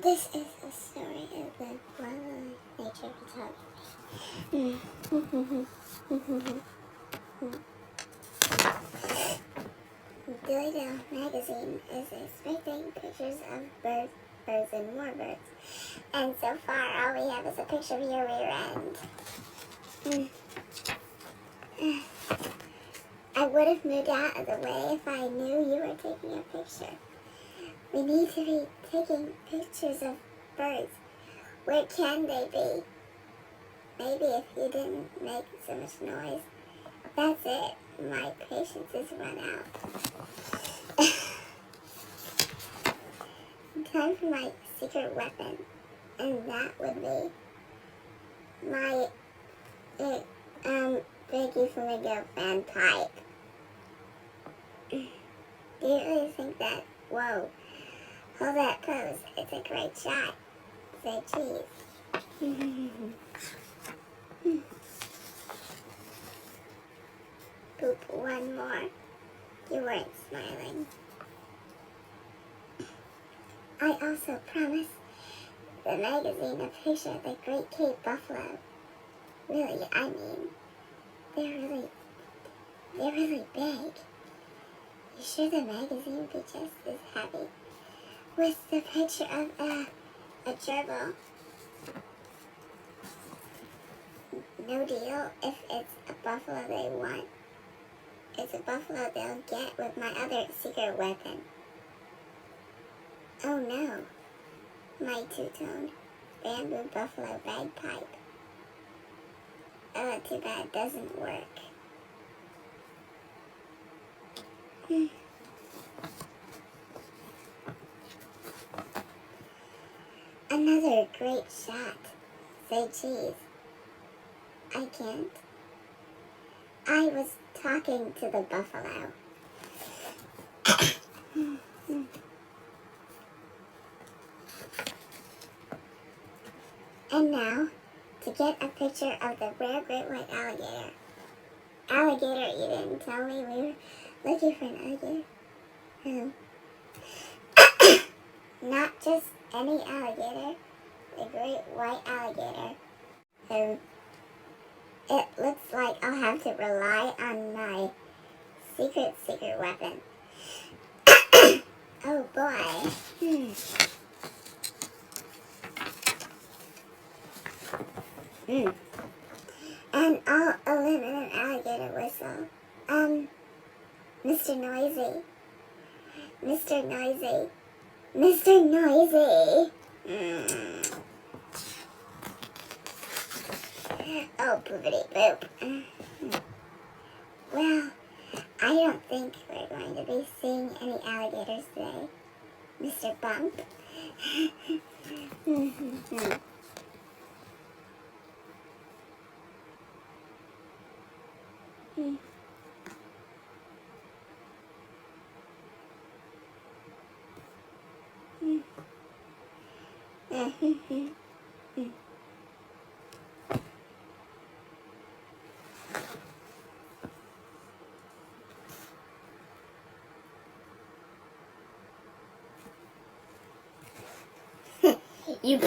This is a story of the wildlife nature photography. Daily magazine is expecting pictures of birds, and more birds. And so far, all we have is a picture of your rear end. I would have moved out of the way if I knew you were taking a picture. We need to be taking pictures of birds. Where can they be? Maybe if you didn't make so much noise. That's it. My patience is run out. Time for my secret weapon. And that would be my Biggie Flamingo fan pipe. Do you really think that? Whoa. Hold that pose. It's a great shot. Say cheese. Poop one more. You weren't smiling. I also promised the magazine a picture of the Great Cape Buffalo. Really, I mean, they're really big. You sure the magazine would be just as heavy? With the picture of a gerbil. No deal if it's a buffalo they want. It's a buffalo they'll get with my other secret weapon. Oh no, my two-toned bamboo buffalo bagpipe. Oh, too bad it doesn't work. Another great shot. Say cheese. I can't. I was talking to the buffalo. And now, to get a picture of the rare great white alligator. Alligator, you didn't tell me we were looking for an alligator. Not just any alligator, the great white alligator. It looks like I'll have to rely on my secret weapon. Oh boy. And I'll eliminate an alligator whistle. Mr. Noisy. Mr. Noisy. Mr. Noisy. Oh, poopity poop. Well, I don't think we're going to be seeing any alligators today, Mr. Bump. You